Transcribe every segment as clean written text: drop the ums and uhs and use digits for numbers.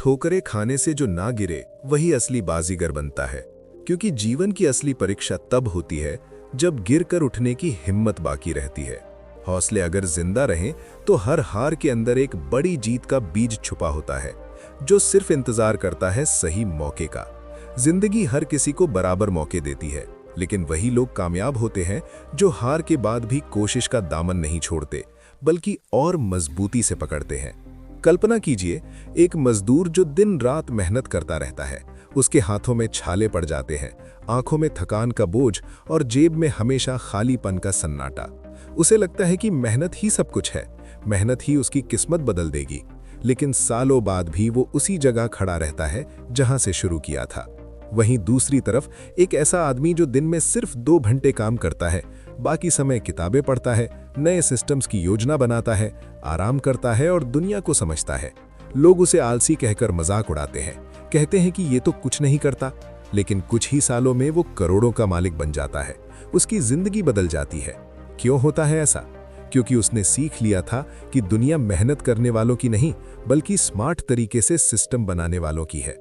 ठोकरें खाने से जो ना गिरे वही असली बाजीगर बनता है, क्योंकि जीवन की असली परीक्षा तब होती है जब गिरकर उठने की हिम्मत बाकी रहती है। हौसले अगर जिंदा रहें तो हर हार के अंदर एक बड़ी जीत का बीज छुपा होता है, जो सिर्फ इंतजार करता है सही मौके का। जिंदगी हर किसी को बराबर मौके देती है, लेकिन वही लोग कामयाब होते हैं जो हार के बाद भी कोशिश का दामन नहीं छोड़ते, बल्कि और मजबूती से पकड़ते हैं। कल्पना कीजिए, एक मजदूर जो दिन रात मेहनत करता रहता है, उसके हाथों में छाले पड़ जाते हैं, आंखों में थकान का बोझ और जेब में हमेशा खालीपन का सन्नाटा। उसे लगता है कि मेहनत ही सब कुछ है, मेहनत ही उसकी किस्मत बदल देगी। लेकिन सालों बाद भी वो उसी जगह खड़ा रहता है जहां से शुरू किया था। वहीं दूसरी तरफ एक ऐसा आदमी जो दिन में सिर्फ 2 घंटे काम करता है, बाकी समय किताबें पढ़ता है, नए सिस्टम्स की योजना बनाता है, आराम करता है और दुनिया को समझता है। लोग उसे आलसी कहकर मजाक उड़ाते हैं, कहते हैं कि ये तो कुछ नहीं करता। लेकिन कुछ ही सालों में वो करोड़ों का मालिक बन जाता है, उसकी जिंदगी बदल जाती है। क्यों होता है ऐसा? क्योंकि उसने सीख लिया था कि दुनिया मेहनत करने वालों की नहीं, बल्कि स्मार्ट तरीके से सिस्टम बनाने वालों की है।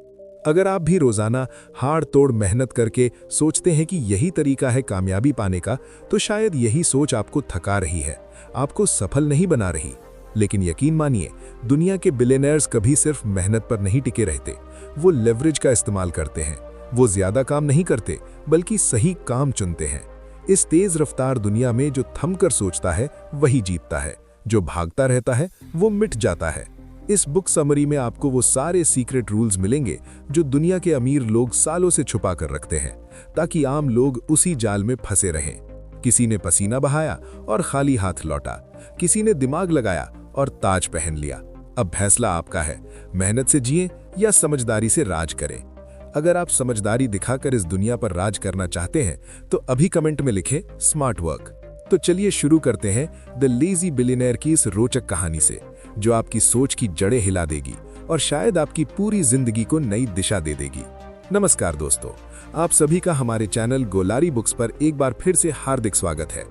अगर आप भी रोजाना हाड़ तोड़ मेहनत करके सोचते हैं कि यही तरीका है कामयाबी पाने का, तो शायद यही सोच आपको थका रही है, आपको सफल नहीं बना रही। लेकिन यकीन मानिए, दुनिया के बिलियनर्स कभी सिर्फ मेहनत पर नहीं टिके रहते, वो लेवरेज का इस्तेमाल करते हैं। वो ज्यादा काम नहीं करते, बल्कि सही काम चुनते हैं। इस तेज रफ्तार दुनिया में जो थमकर सोचता है वही जीतता है, जो भागता रहता है वो मिट जाता है। इस बुक समरी में आपको वो सारे सीक्रेट रूल्स मिलेंगे जो दुनिया के अमीर लोग सालों से छुपा कर रखते हैं, ताकि आम लोग उसी जाल में फंसे रहें। किसी ने पसीना बहाया और खाली हाथ लौटा, किसी ने दिमाग लगाया और ताज पहन लिया। अब फैसला आपका है, मेहनत से जिए या समझदारी से राज करें। अगर आप समझदारी दिखाकर इस दुनिया पर राज करना चाहते हैं तो अभी कमेंट में लिखें स्मार्ट वर्क। तो चलिए शुरू करते हैं द लेजी बिलियनेयर की इस रोचक कहानी से, जो आपकी सोच की जड़ें हिला देगी और शायद आपकी पूरी जिंदगी को नई दिशा दे देगी। नमस्कार दोस्तों, आप सभी का हमारे चैनल गोलारी बुक्स पर एक बार फिर से हार्दिक स्वागत है।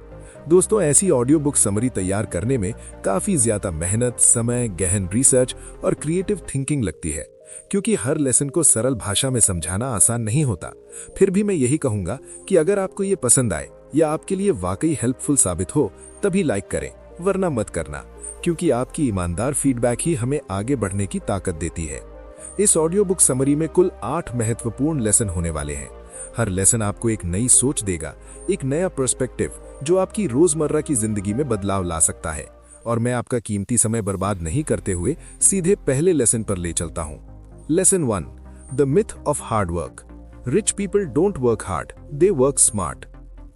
दोस्तों, ऐसी ऑडियो बुक समरी तैयार करने में काफी ज्यादा मेहनत, समय, गहन रिसर्च और क्रिएटिव थिंकिंग लगती है, क्योंकि हर लेसन को सरल भाषा में समझाना आसान नहीं होता। फिर भी मैं यही कहूंगा कि अगर आपको ये पसंद आए या आपके लिए वाकई हेल्पफुल साबित हो, तभी लाइक करें, वरना मत करना, क्योंकि आपकी ईमानदार फीडबैक ही हमें आगे बढ़ने की ताकत देती है। इस ऑडियो बुक समरी में कुल 8 महत्वपूर्ण लेसन होने वाले हैं। हर लेसन आपको एक नई सोच देगा, एक नया पर्सपेक्टिव जो आपकी रोजमर्रा की जिंदगी में बदलाव ला सकता है। और मैं आपका कीमती समय बर्बाद नहीं करते हुए सीधे पहले लेसन पर ले चलता हूं। Lesson 1, the myth of hard work. Rich people don't work hard, they work smart.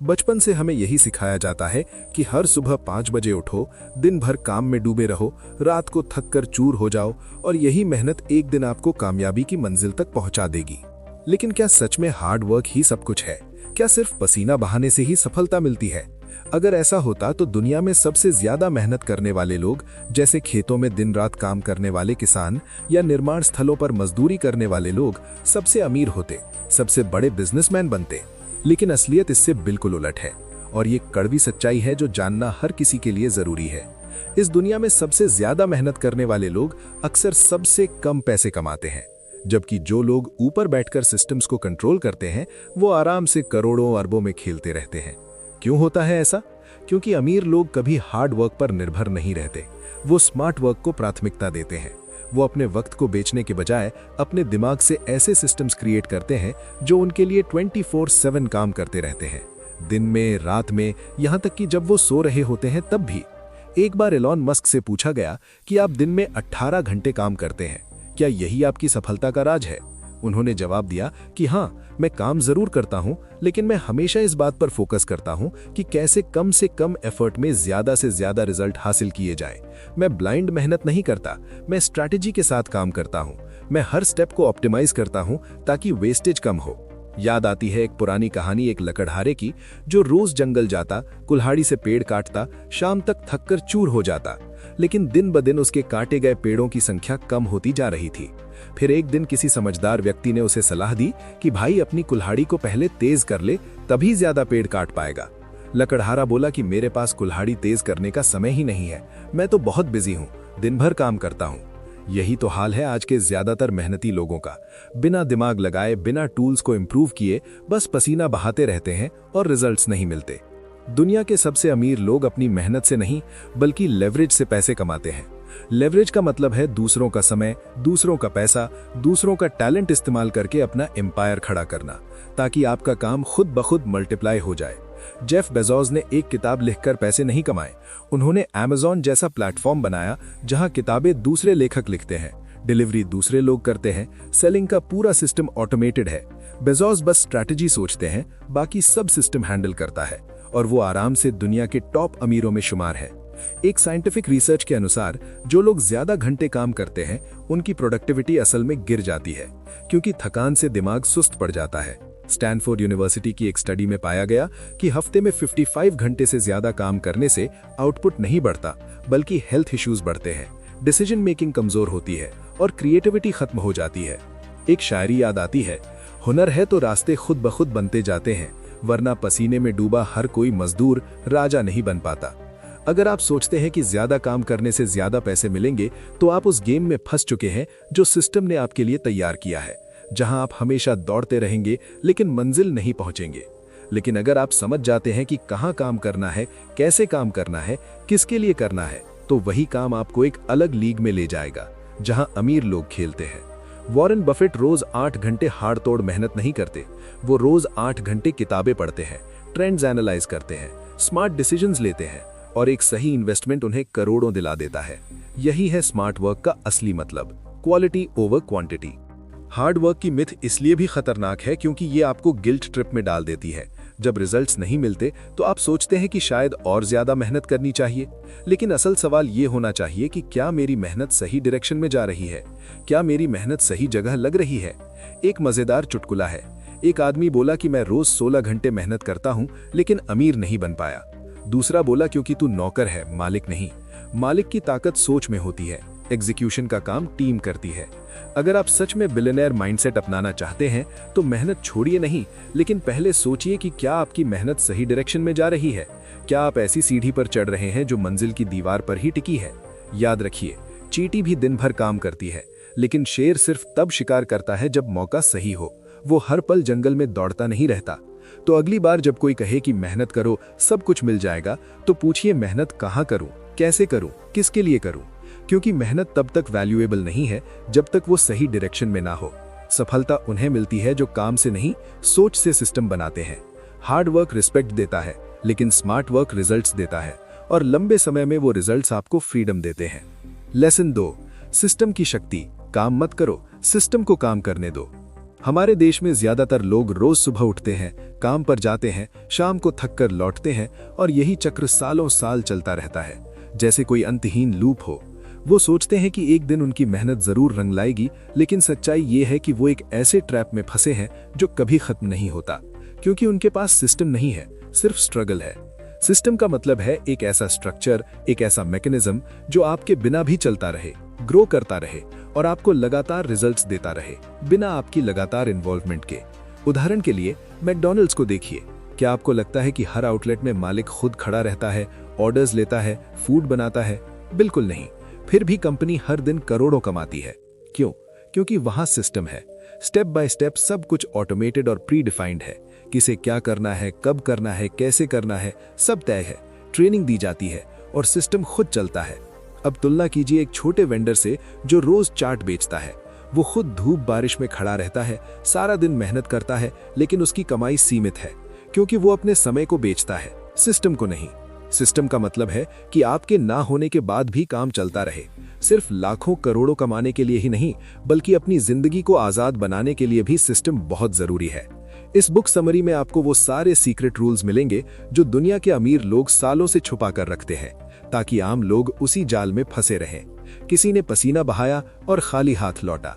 बचपन से हमें यही सिखाया जाता है कि हर सुबह 5 बजे उठो, दिन भर काम में डूबे रहो, रात को थक कर चूर हो जाओ और यही मेहनत एक दिन आपको कामयाबी की मंजिल तक पहुंचा देगी। लेकिन क्या सच में हार्ड वर्क ही सब कुछ है? क्या सिर्फ पसीना बहाने से ही सफलता मिलती है? अगर ऐसा होता तो दुनिया में सबसे ज्यादा मेहनत करने वाले लोग, जैसे खेतों में दिन रात काम करने वाले किसान या निर्माण स्थलों पर मजदूरी करने वाले लोग, सबसे अमीर होते, सबसे बड़े बिजनेसमैन बनते। लेकिन असलियत इससे बिल्कुल उलट है, और ये कड़वी सच्चाई है जो जानना हर किसी के लिए जरूरी है। इस दुनिया में सबसे ज्यादा मेहनत करने वाले लोग अक्सर सबसे कम पैसे कमाते हैं, जबकि जो लोग ऊपर बैठकर सिस्टम्स को कंट्रोल करते हैं वो आराम से करोड़ों अरबों में खेलते रहते हैं। क्यों होता है ऐसा? क्योंकि अमीर लोग कभी हार्ड वर्क पर निर्भर नहीं रहते, वो स्मार्ट वर्क को प्राथमिकता देते हैं। वो अपने वक्त को बेचने के बजाय अपने दिमाग से ऐसे सिस्टम्स क्रिएट करते हैं जो उनके लिए 24/7 काम करते रहते हैं, दिन में, रात में, यहाँ तक कि जब वो सो रहे होते हैं तब भी। एक बार एलॉन मस्क से पूछा गया कि आप दिन में 18 घंटे काम करते हैं, क्या यही आपकी सफलता का राज है? उन्होंने जवाब दिया कि हाँ, मैं काम जरूर करता हूं, लेकिन मैं हमेशा इस बात पर फोकस करता हूं कि कैसे कम से कम एफर्ट में ज्यादा से ज्यादा रिजल्ट हासिल किए जाए। मैं ब्लाइंड मेहनत नहीं करता, मैं स्ट्रैटेजी के साथ काम करता हूं। मैं हर स्टेप को ऑप्टिमाइज करता हूं ताकि वेस्टेज कम हो। याद आती है एक पुरानी कहानी एक लकड़हारे की, जो रोज जंगल जाता, कुल्हाड़ी से पेड़ काटता, शाम तक थककर चूर हो जाता। लेकिन दिन ब दिन उसके काटे गए पेड़ों की संख्या कम होती जा रही थी। फिर एक दिन किसी समझदार व्यक्ति ने उसे सलाह दी कि भाई, अपनी कुल्हाड़ी को पहले तेज कर ले, तभी ज्यादा पेड़ काट पाएगा। लकड़हारा बोला कि मेरे पास कुल्हाड़ी तेज करने का समय ही नहीं है, मैं तो बहुत बिजी हूँ, दिन भर काम करता हूँ। यही तो हाल है आज के ज्यादातर मेहनती लोगों का। बिना दिमाग लगाए, बिना टूल्स को इम्प्रूव किए बस पसीना बहाते रहते हैं और रिजल्ट्स नहीं मिलते। दुनिया के सबसे अमीर लोग अपनी मेहनत से नहीं बल्कि लेवरेज से पैसे कमाते हैं। लेवरेज का मतलब है दूसरों का समय, दूसरों का पैसा, दूसरों का टैलेंट इस्तेमाल करके अपना एम्पायर खड़ा करना, ताकि आपका काम खुद ब खुद मल्टीप्लाई हो जाए। जेफ बेजोस ने एक किताब लिखकर पैसे नहीं कमाए, उन्होंने अमेज़न जैसा प्लेटफॉर्म बनाया जहां किताबें दूसरे लेखक लिखते हैं, डिलीवरी दूसरे लोग करते हैं, सेलिंग का पूरा सिस्टम ऑटोमेटेड है। बेजोस बस स्ट्रैटेजी सोचते हैं, बाकी सब सिस्टम हैंडल करता है और वो आराम से दुनिया के टॉप अमीरों में शुमार है। एक साइंटिफिक रिसर्च के अनुसार जो लोग ज्यादा घंटे काम करते हैं उनकी प्रोडक्टिविटी असल में गिर जाती है, क्योंकि थकान से दिमाग सुस्त पड़ जाता है। स्टैनफोर्ड यूनिवर्सिटी की एक स्टडी में पाया गया कि हफ्ते में 55 घंटे से ज्यादा काम करने से आउटपुट नहीं बढ़ता बल्कि हेल्थ इश्यूज बढ़ते हैं, डिसीजन मेकिंग कमजोर होती है और क्रिएटिविटी खत्म हो जाती है। एक शायरी याद आती है, हुनर है तो रास्ते खुद ब खुद बनते जाते हैं, वरना पसीने में डूबा हर कोई मजदूर राजा नहीं बन पाता। अगर आप सोचते हैं कि ज्यादा काम करने से ज्यादा पैसे मिलेंगे तो आप उस गेम में फंस चुके हैं जो सिस्टम ने आपके लिए तैयार किया है, जहां आप हमेशा दौड़ते रहेंगे लेकिन मंजिल नहीं पहुंचेंगे। लेकिन अगर आप समझ जाते हैं कि कहां काम करना है, कैसे काम करना है, किसके लिए करना है, तो वही काम आपको एक अलग लीग में ले जाएगा जहां अमीर लोग खेलते हैं। वॉरेन बफेट रोज 8 घंटे हाड़ तोड़ मेहनत नहीं करते, वो रोज 8 घंटे किताबें पढ़ते हैं, ट्रेंड्स एनालाइज करते हैं, स्मार्ट डिसीजंस लेते हैं और एक सही इन्वेस्टमेंट उन्हें करोड़ों दिला देता है। यही है स्मार्ट वर्क का असली मतलब, quality over quantity. Hard work की मिथ इसलिए भी खतरनाक है क्योंकि ये आपको गिल्ट ट्रिप में डाल देती है। जब रिजल्ट्स नहीं मिलते तो आप सोचते हैं कि शायद और ज्यादा मेहनत करनी चाहिए, लेकिन असल सवाल ये होना चाहिए कि क्या मेरी मेहनत सही डायरेक्शन में जा रही है, क्या मेरी मेहनत सही जगह लग रही है। एक मजेदार चुटकुला है, एक आदमी बोला कि मैं रोज 16 घंटे मेहनत करता हूं लेकिन अमीर नहीं बन पाया। दूसरा बोला क्योंकि तू नौकर है, मालिक नहीं। मालिक की ताकत सोच में होती है, एग्जीक्यूशन का काम टीम करती है। अगर आप सच में बिलियनेयर माइंडसेट अपनाना चाहते हैं तो मेहनत छोड़िए नहीं, लेकिन पहले सोचिए कि क्या आपकी मेहनत सही डायरेक्शन में जा रही है। क्या आप ऐसी सीढ़ी पर चढ़ रहे हैं जो मंजिल की दीवार पर ही टिकी है। याद रखिए, चींटी भी दिन भर काम करती है, लेकिन शेर सिर्फ तब शिकार करता है जब मौका सही हो। वो हर पल जंगल में दौड़ता नहीं रहता। तो अगली बार जब कोई कहे कि मेहनत करो सब कुछ मिल जाएगा, तो पूछिए मेहनत कहाँ करूं, कैसे करूं, किसके लिए करूं। क्योंकि मेहनत तब तक वैल्यूएबल नहीं है जब तक वो सही डायरेक्शन में ना हो। सफलता उन्हें मिलती है जो काम से नहीं, सोच से सिस्टम बनाते हैं। हार्ड वर्क रिस्पेक्ट देता है, लेकिन स्मार्ट वर्क रिजल्ट्स देता है, और लंबे समय में वो रिजल्ट्स आपको फ्रीडम देते हैं। लेसन 2, सिस्टम की शक्ति। काम मत करो, सिस्टम को काम करने दो। हमारे देश में ज्यादातर लोग रोज सुबह उठते हैं, काम पर जाते हैं, शाम को थक कर लौटते हैं और यही चक्र सालों साल चलता रहता है, जैसे कोई अंतहीन लूप हो। वो सोचते हैं कि एक दिन उनकी मेहनत जरूर रंग लाएगी, लेकिन सच्चाई ये है कि वो एक ऐसे ट्रैप में फंसे हैं जो कभी खत्म नहीं होता, क्योंकि उनके पास सिस्टम नहीं है, सिर्फ स्ट्रगल है। सिस्टम का मतलब है एक ऐसा स्ट्रक्चर, एक ऐसा मैकेनिज्म जो आपके बिना भी चलता रहे, ग्रो करता रहे और आपको लगातार रिजल्ट्स देता रहे, बिना आपकी लगातार इन्वॉल्वमेंट के। उदाहरण के लिए मैकडॉनल्ड्स को देखिए। क्या आपको लगता है कि हर आउटलेट में मालिक खुद खड़ा रहता है, ऑर्डर्स लेता है, फूड बनाता है? बिल्कुल नहीं। फिर भी कंपनी हर दिन करोड़ों कमाती है। क्यों? क्योंकि वहां सिस्टम है। स्टेप बाय स्टेप सब कुछ ऑटोमेटेड और प्री डिफाइंड है। किसे क्या करना है, कब करना है, कैसे करना है, सब तय है। ट्रेनिंग दी जाती है और सिस्टम खुद चलता है। अब तुलना कीजिए एक छोटे वेंडर से जो रोज चाट बेचता है। वो खुद धूप बारिश में खड़ा रहता है, सारा दिन मेहनत करता है, लेकिन उसकी कमाई सीमित है, क्योंकि वो अपने समय को बेचता है, सिस्टम को नहीं। सिस्टम का मतलब है कि आपके ना होने के बाद भी काम चलता रहे, सिर्फ लाखों करोड़ों कमाने के लिए ही नहीं, बल्कि अपनी जिंदगी को आजाद बनाने के लिए भी सिस्टम बहुत जरूरी है। इस बुक समरी में आपको वो सारे सीक्रेट रूल्स मिलेंगे जो दुनिया के अमीर लोग सालों से छुपा कर रखते हैं, ताकि आम लोग उसी जाल में फंसे रहें। किसी ने पसीना बहाया और खाली हाथ लौटा,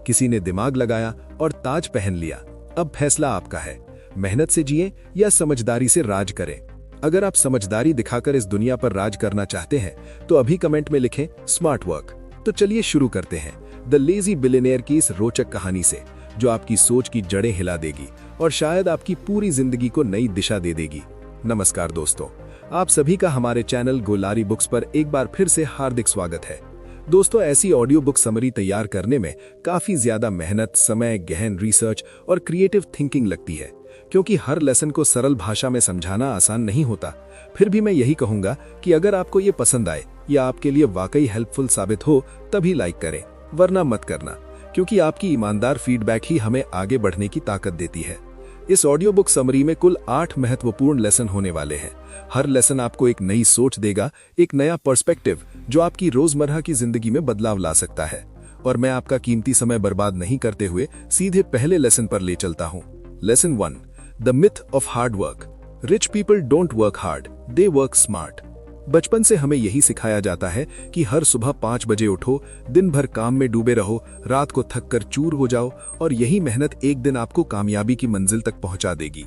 किसी ने दिमाग लगाया और ताज पहन लिया। अब फैसला आपका है, मेहनत से जिए या समझदारी से राज करें। अगर आप समझदारी दिखाकर इस दुनिया पर राज करना चाहते हैं तो अभी कमेंट में लिखें स्मार्ट वर्क। तो चलिए शुरू करते हैं द लेजी बिलियनेयर की इस रोचक कहानी से, जो आपकी सोच की जड़ें हिला देगी और शायद आपकी पूरी जिंदगी को नई दिशा दे देगी। नमस्कार दोस्तों, आप सभी का हमारे चैनल गोलारी बुक्स पर एक बार फिर से हार्दिक स्वागत है। दोस्तों, ऐसी ऑडियो बुक समरी तैयार करने में काफी ज्यादा मेहनत, समय, गहन रिसर्च और क्रिएटिव थिंकिंग लगती है, क्योंकि हर लेसन को सरल भाषा में समझाना आसान नहीं होता। फिर भी मैं यही कहूंगा कि अगर आपको ये पसंद आए या आपके लिए वाकई हेल्पफुल साबित हो तभी लाइक करें, वरना मत करना, क्योंकि आपकी ईमानदार फीडबैक ही हमें आगे बढ़ने की ताकत देती है। इस ऑडियो बुक समरी में कुल 8 महत्वपूर्ण लेसन होने वाले हैं। हर लेसन आपको एक नई सोच देगा, एक नया पर्सपेक्टिव जो आपकी रोजमर्रा की जिंदगी में बदलाव ला सकता है। और मैं आपका कीमती समय बर्बाद नहीं करते हुए सीधे पहले लेसन पर ले चलता हूँ। Lesson 1, the myth of hard work. Rich people don't work hard, they work smart. बचपन से हमें यही सिखाया जाता है कि हर सुबह 5 बजे उठो, दिन भर काम में डूबे रहो, रात को थक कर चूर हो जाओ और यही मेहनत एक दिन आपको कामयाबी की मंजिल तक पहुंचा देगी।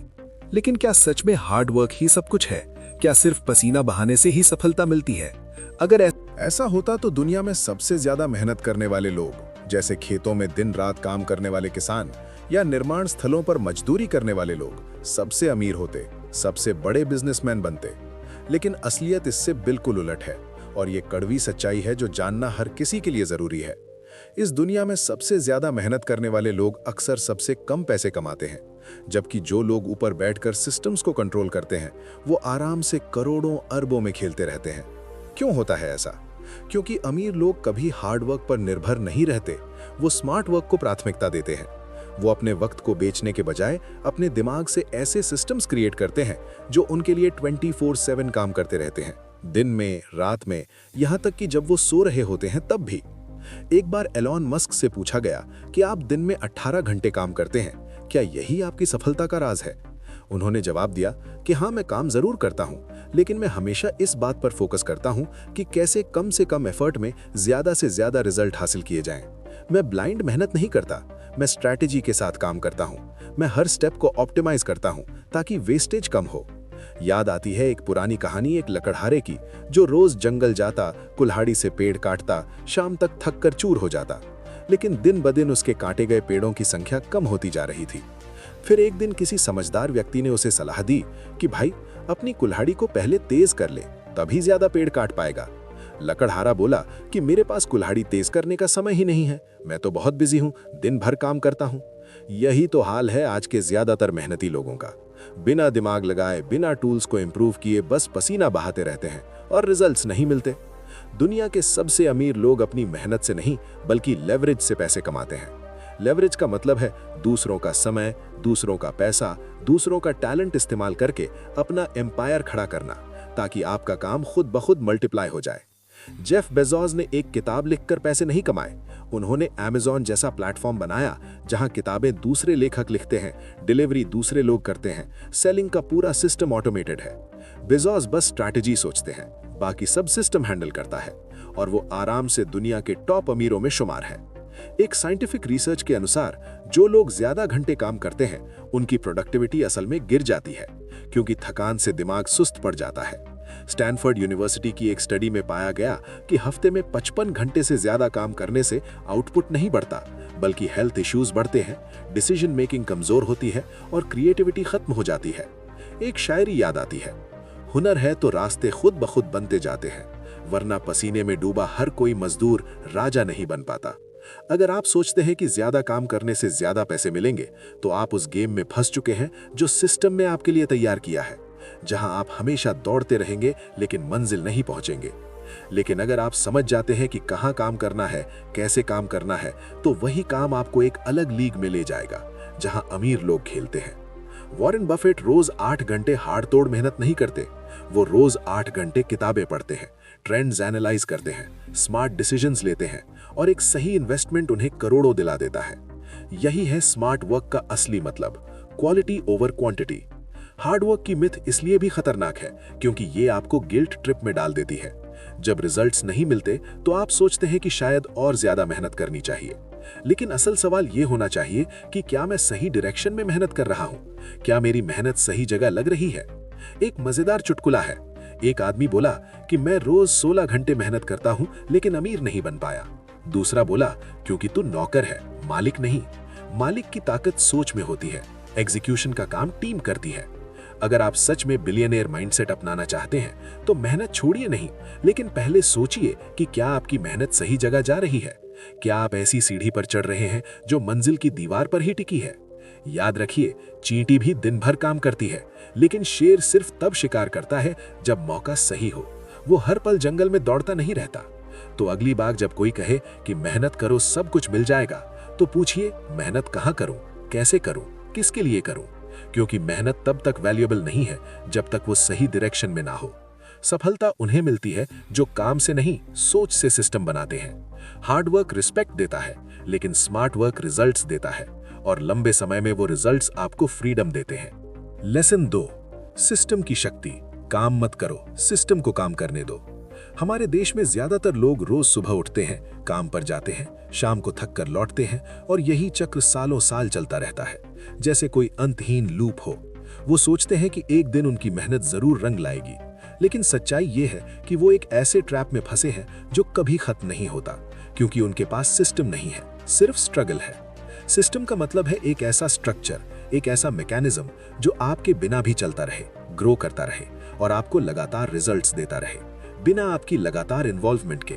लेकिन क्या सच में हार्ड वर्क ही सब कुछ है? क्या सिर्फ पसीना बहाने से ही सफलता मिलती है? अगर ऐसा होता तो दुनिया में सबसे ज्यादा मेहनत करने वाले लोग, जैसे खेतों में दिन रात काम करने वाले किसान या निर्माण स्थलों पर मजदूरी करने वाले लोग, सबसे अमीर होते, सबसे बड़े बिजनेसमैन बनते। लेकिन असलियत इससे बिल्कुल उलट है, और ये कड़वी सच्चाई है जो जानना हर किसी के लिए जरूरी है। इस दुनिया में सबसे ज्यादा मेहनत करने वाले लोग अक्सर सबसे कम पैसे कमाते हैं, जबकि जो लोग ऊपर बैठकर सिस्टम्स को कंट्रोल करते हैं वो आराम से करोड़ों अरबों में खेलते रहते हैं। क्यों होता है ऐसा? क्योंकि अमीर लोग कभी हार्ड वर्क पर निर्भर नहीं रहते, वो स्मार्ट वर्क को प्राथमिकता देते हैं। वो अपने वक्त को बेचने के बजाय अपने दिमाग से ऐसे सिस्टम्स क्रिएट करते हैं जो उनके लिए 24/7 काम करते रहते हैं, दिन में, रात में, यहाँ तक कि जब वो सो रहे होते हैं तब भी। एक बार एलॉन मस्क से पूछा गया कि आप दिन में 18 घंटे काम करते हैं, क्या यही आपकी सफलता का राज है? उन्होंने जवाब दिया कि हाँ, मैं काम जरूर करता हूँ, लेकिन मैं हमेशा इस बात पर फोकस करता हूँ कि कैसे कम से कम एफर्ट में ज्यादा से ज्यादा रिजल्ट हासिल किए जाएं। मैं ब्लाइंड मेहनत नहीं करता, मैं स्ट्रैटेजी के साथ काम करता हूँ। मैं हर स्टेप को ऑप्टिमाइज करता हूँ ताकि वेस्टेज कम हो। याद आती है एक पुरानी कहानी एक लकड़हारे की, जो रोज जंगल जाता, कुल्हाड़ी से पेड़ काटता, शाम तक थक कर चूर हो जाता, लेकिन दिन ब दिन उसके काटे गए पेड़ों की संख्या कम होती जा रही थी। फिर एक दिन किसी समझदार व्यक्ति ने उसे सलाह दी कि भाई, अपनी कुल्हाड़ी को पहले तेज कर ले, तभी ज्यादा पेड़ काट पाएगा। लकड़हारा बोला कि मेरे पास कुल्हाड़ी तेज करने का समय ही नहीं है, मैं तो बहुत बिजी हूँ, दिन भर काम करता हूँ। यही तो हाल है आज के ज्यादातर मेहनती लोगों का। बिना दिमाग लगाए, बिना टूल्स को इम्प्रूव किए बस पसीना बहाते रहते हैं और रिजल्ट्स नहीं मिलते। दुनिया के सबसे अमीर लोग अपनी मेहनत से नहीं बल्कि लेवरेज से पैसे कमाते हैं। लेवरेज का मतलब है दूसरों का समय, दूसरों का पैसा, दूसरों का टैलेंट इस्तेमाल करके अपना एम्पायर खड़ा करना, ताकि आपका काम खुद ब खुद मल्टीप्लाई हो जाए। जेफ बेजोस ने एक किताब लिखकर पैसे नहीं कमाए, उन्होंने अमेज़न जैसा प्लेटफॉर्म बनाया जहां किताबें दूसरे लेखक लिखते हैं, डिलीवरी दूसरे लोग करते हैं, सेलिंग का पूरा सिस्टम ऑटोमेटेड है। बेजोस बस स्ट्रैटेजी सोचते हैं, बाकी सब सिस्टम हैंडल करता है, और वो आराम से दुनिया के टॉप अमीरों में शुमार है। एक साइंटिफिक रिसर्च के अनुसार जो लोग ज्यादा घंटे काम करते हैं उनकी प्रोडक्टिविटी असल में गिर जाती है, क्योंकि थकान से दिमाग सुस्त पड़ जाता है। स्टैनफोर्ड यूनिवर्सिटी की एक स्टडी में पाया गया कि हफ्ते में 55 घंटे से ज्यादा काम करने से आउटपुट नहीं बढ़ता, बल्कि हेल्थ इश्यूज बढ़ते हैं, डिसीजन मेकिंग कमजोर होती है और क्रिएटिविटी खत्म हो जाती है। एक शायरी याद आती है, हुनर है तो रास्ते खुद ब खुद बनते जाते हैं, वरना पसीने में डूबा हर कोई मजदूर राजा नहीं बन पाता। अगर आप सोचते हैं कि ज्यादा काम करने से ज्यादा पैसे मिलेंगे, तो आप उस गेम में फंस चुके हैं जो सिस्टम ने आपके लिए तैयार किया है, जहां आप हमेशा दौड़ते रहेंगे लेकिन मंजिल नहीं पहुंचेंगे। लेकिन अगर आप समझ जाते हैं कि कहां काम करना है, कैसे काम करना है, तो वही काम आपको एक अलग लीग में ले जाएगा जहां अमीर लोग खेलते हैं। वॉरेन बफेट रोज 8 घंटे हाड़ तोड़ मेहनत नहीं करते, वो रोज 8 घंटे किताबें पढ़ते हैं, ट्रेंड्स एनालाइज करते हैं, स्मार्ट डिसीजंस लेते हैं, और एक सही इन्वेस्टमेंट उन्हें करोड़ों दिला देता है। यही है स्मार्ट वर्क का असली मतलब, quality over quantity. Hard work की मिथ इसलिए भी खतरनाक है क्योंकि ये आपको गिल्ट ट्रिप में डाल देती है। जब रिजल्ट्स नहीं मिलते तो आप सोचते हैं कि शायद और ज्यादा मेहनत करनी चाहिए, लेकिन असल सवाल ये होना चाहिए कि क्या मैं सही डायरेक्शन में मेहनत कर रहा हूँ? क्या मेरी मेहनत सही जगह लग रही है? एक मजेदार चुटकुला है। एक आदमी बोला कि मैं रोज 16 घंटे मेहनत करता हूँ लेकिन अमीर नहीं बन पाया। दूसरा बोला, क्योंकि तू नौकर है, मालिक नहीं। मालिक की ताकत सोच में होती है, एग्जीक्यूशन का काम टीम करती है। अगर आप सच में बिलियनेयर माइंडसेट अपनाना चाहते हैं तो मेहनत छोड़िए नहीं, लेकिन पहले सोचिए कि क्या आपकी मेहनत सही जगह जा रही है। क्या आप ऐसी सीढ़ी पर चढ़ रहे हैं जो मंजिल की दीवार पर ही टिकी है? याद रखिए, चींटी भी दिन भर काम करती है, लेकिन शेर सिर्फ तब शिकार करता है जब मौका सही हो। वो हर पल जंगल में दौड़ता नहीं रहता। तो अगली बार जब कोई कहे कि मेहनत करो सब कुछ मिल जाएगा, तो पूछिए मेहनत कहाँ करूं, कैसे करूं, किसके लिए करूं? क्योंकि मेहनत तब तक वैल्यूएबल नहीं है जब तक वो सही डायरेक्शन में ना हो। सफलता उन्हें मिलती है जो काम से नहीं, सोच से सिस्टम बनाते हैं। हार्ड वर्क रिस्पेक्ट देता है, लेकिन स्मार्ट वर्क रिजल्ट्स देता है, और लंबे समय में वो रिजल्ट्स आपको फ्रीडम देते हैं। लेसन 2, सिस्टम की शक्ति। काम मत करो, सिस्टम को काम करने दो। हमारे देश में ज्यादातर लोग रोज सुबह उठते हैं, काम पर जाते हैं, शाम को थक कर लौटते हैं, और यही चक्र सालों साल चलता रहता है, जैसे कोई अंतहीन लूप हो। वो सोचते हैं कि एक दिन उनकी मेहनत जरूर रंग लाएगी, लेकिन सच्चाई ये है कि वो एक ऐसे ट्रैप में फंसे हैं जो कभी खत्म नहीं होता, क्योंकि उनके पास सिस्टम नहीं है, सिर्फ स्ट्रगल है। सिस्टम का मतलब है एक ऐसा स्ट्रक्चर, एक ऐसा मैकेनिज्म जो आपके बिना भी चलता रहे, ग्रो करता रहे और आपको लगातार रिजल्ट्स देता रहे, बिना आपकी लगातार इन्वॉल्वमेंट के।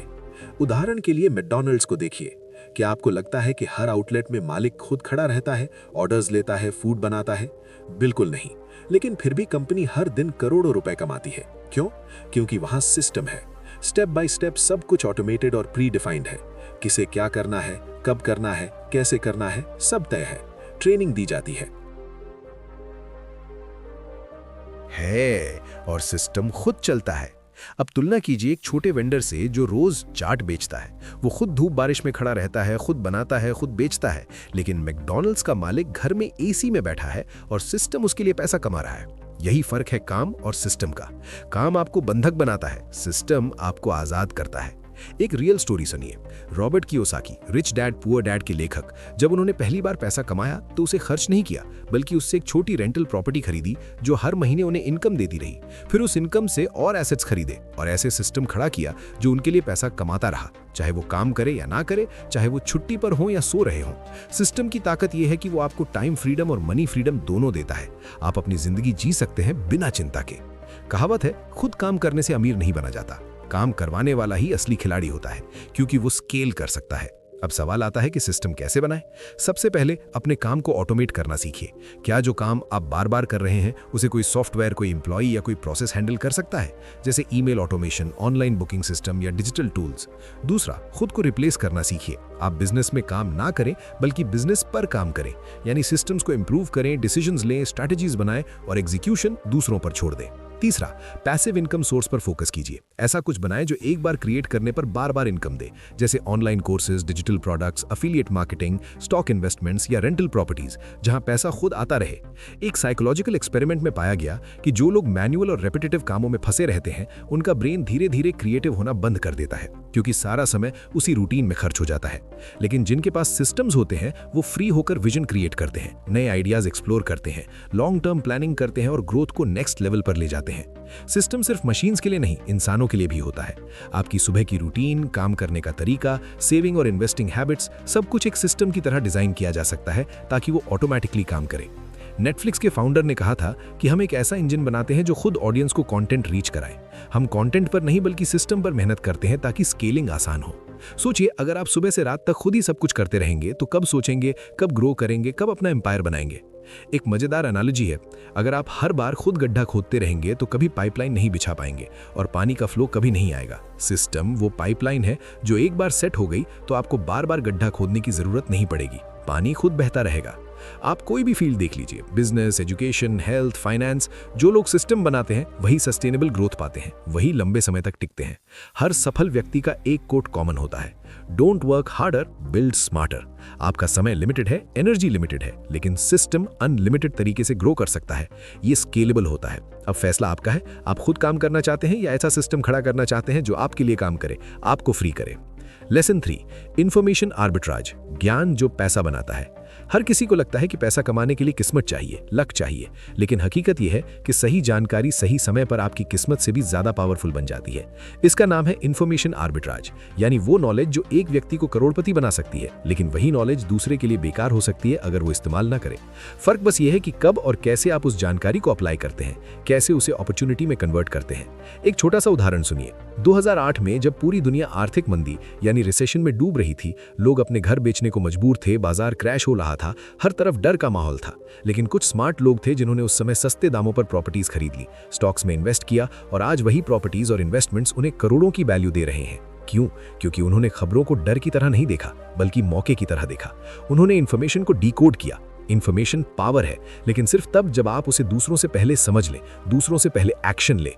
उदाहरण के लिए मैकडॉनल्ड्स को देखिए। क्या आपको लगता है कि हर आउटलेट में मालिक खुद खड़ा रहता है, ऑर्डर्स लेता है, फूड बनाता है? बिल्कुल नहीं। लेकिन फिर भी कंपनी हर दिन करोड़ों रुपए कमाती है। क्यों? क्योंकि वहां सिस्टम है। स्टेप बाय स्टेप सब कुछ ऑटोमेटेड और प्री डिफाइंड है। किसे क्या करना है, कब करना है, कैसे करना है, सब तय है। ट्रेनिंग दी जाती है। और सिस्टम खुद चलता है। अब तुलना कीजिए एक छोटे वेंडर से जो रोज चाट बेचता है। वो खुद धूप बारिश में खड़ा रहता है, खुद बनाता है, खुद बेचता है। लेकिन मैकडॉनल्ड्स का मालिक घर में एसी में बैठा है और सिस्टम उसके लिए पैसा कमा रहा है। यही फर्क है काम और सिस्टम का। काम आपको बंधक बनाता है, सिस्टम आपको आजाद करता है। एक रियल स्टोरी सुनिए। Robert Kiyosaki, rich dad poor dad के लेखक, जब उन्होंने पहली बार पैसा कमाया तो उसे खर्च नहीं किया, बल्कि उससे एक छोटी रेंटल प्रॉपर्टी खरीदी जो हर महीने उन्हें इनकम देती रही। फिर उस इनकम से और एसेट्स खरीदे और ऐसे सिस्टम खड़ा किया जो उनके लिए पैसा कमाता रहा, चाहे वो काम करे या ना करे, चाहे वो छुट्टी पर हो या सो रहे हों। सिस्टम की ताकत यह है कि वो आपको टाइम फ्रीडम और मनी फ्रीडम दोनों देता है। आप अपनी जिंदगी जी सकते हैं बिना चिंता के। कहावत है, खुद काम करने से अमीर नहीं बना जाता, काम करवाने वाला ही असली खिलाड़ी होता है, क्योंकि वो स्केल कर सकता है। अब सवाल आता है कि सिस्टम कैसे बनाएं? सबसे पहले अपने काम को ऑटोमेट करना सीखिए। क्या जो काम आप बार बार कर रहे हैं उसे कोई सॉफ्टवेयर, कोई एम्प्लॉई या कोई प्रोसेस हैंडल कर सकता है, जैसे email automation, online booking system या डिजिटल टूल्स। दूसरा, खुद को रिप्लेस करना सीखिए। आप बिजनेस में काम ना करें, बल्कि बिजनेस पर काम करें, यानी सिस्टम्स को इंप्रूव करें, डिसीजंस लें, स्ट्रैटेजीज बनाएं और एग्जीक्यूशन दूसरों पर छोड़ दें। तीसरा, पैसिव इनकम सोर्स पर फोकस कीजिए। ऐसा कुछ बनाएं जो एक बार क्रिएट करने पर बार बार इनकम दे, जैसे online courses, digital products, affiliate marketing, stock investments या रेंटल प्रॉपर्टीज, जहां पैसा खुद आता रहे। एक साइकोलॉजिकल एक्सपेरिमेंट में पाया गया कि जो लोग मैनुअल और रेपिटेटिव कामों में फंसे रहते हैं, उनका ब्रेन धीरे धीरे क्रिएटिव होना बंद कर देता है, क्योंकि सारा समय उसी रूटीन में खर्च हो जाता है। लेकिन जिनके पास सिस्टम्स होते हैं, वो फ्री होकर विजन क्रिएट करते हैं, नए आइडियाज एक्सप्लोर करते हैं, लॉन्ग टर्म प्लानिंग करते हैं और ग्रोथ को नेक्स्ट लेवल पर ले जाते हैं। सिस्टम सिर्फ मशीन्स के लिए नहीं, इंसानों के लिए भी होता है। आपकी सुबह की रूटीन, काम करने का तरीका, सेविंग और इन्वेस्टिंग हैबिट्स, सब कुछ एक सिस्टम की तरह डिजाइन किया जा सकता है ताकि वो ऑटोमेटिकली काम करे। नेटफ्लिक्स के फाउंडर ने कहा था कि हम एक ऐसा इंजन बनाते हैं जो खुद ऑडियंस को कंटेंट रीच कराए। हम कंटेंट पर नहीं बल्कि सिस्टम पर मेहनत करते हैं ताकि स्केलिंग आसान हो। सोचिए, अगर आप सुबह से रात तक खुद ही सब कुछ करते रहेंगे तो कब सोचेंगे, कब ग्रो करेंगे, कब अपना एम्पायर बनाएंगे? एक मजेदार एनालॉजी है, अगर आप हर बार खुद गड्ढा खोदते रहेंगे तो कभी पाइपलाइन नहीं बिछा पाएंगे और पानी का फ्लो कभी नहीं आएगा। सिस्टम वो पाइपलाइन है जो एक बार सेट हो गई तो आपको बार बार गड्ढा खोदने की जरूरत नहीं पड़ेगी, पानी खुद बहता रहेगा। आप कोई भी फील्ड देख लीजिए, बिजनेस, एजुकेशन, हेल्थ, फाइनेंस, जो लोग सिस्टम बनाते हैं वही सस्टेनेबल ग्रोथ पाते हैं, वही लंबे समय तक टिकते हैं। हर सफल व्यक्ति का एक कोट कॉमन होता है, don't work harder, build smarter. आपका समय लिमिटेड है, एनर्जी लिमिटेड है, लेकिन सिस्टम अनलिमिटेड तरीके से ग्रो कर सकता है। ये स्केलेबल होता है। अब फैसला आपका है, आप खुद काम करना चाहते हैं या ऐसा सिस्टम खड़ा करना चाहते हैं जो आपके लिए काम करे, आपको फ्री करे। लेसन 3, इंफॉर्मेशन आर्बिट्राज, ज्ञान जो पैसा बनाता है। हर किसी को लगता है कि पैसा कमाने के लिए किस्मत चाहिए, लक चाहिए, लेकिन हकीकत यह है कि सही जानकारी सही समय पर आपकी किस्मत से भी ज्यादा पावरफुल बन जाती है। इसका नाम है इन्फॉर्मेशन आर्बिट्राज, यानी वो नॉलेज जो एक व्यक्ति को करोड़पति बना सकती है, लेकिन वही नॉलेज दूसरे के लिए बेकार हो सकती है अगर वो इस्तेमाल ना करे। फर्क बस ये है कि कब और कैसे आप उस जानकारी को अप्लाई करते हैं, कैसे उसे अपॉर्चुनिटी में कन्वर्ट करते हैं। एक छोटा सा उदाहरण सुनिए। 2008 में जब पूरी दुनिया आर्थिक मंदी यानी रिसेशन में डूब रही थी, लोग अपने घर बेचने को मजबूर थे, बाजार क्रैश हो रहा था, हर तरफ डर का माहौल था। लेकिन कुछ स्मार्ट लोग थे जिन्होंने उस समय सस्ते दामों पर प्रॉपर्टीज खरीद ली, स्टॉक्स में इन्वेस्ट किया और आज वही प्रॉपर्टीज और इन्वेस्टमेंट्स उन्हें करोड़ों की वैल्यू दे रहे हैं। क्यों? क्योंकि उन्होंने खबरों को डर की तरह नहीं देखा, बल्कि मौके की तरह देखा। उन्होंने इन्फॉर्मेशन को डिकोड किया। इन्फॉर्मेशन पावर है, लेकिन सिर्फ तब जब आप उसे दूसरों से पहले समझ लें, दूसरों से पहले एक्शन लें।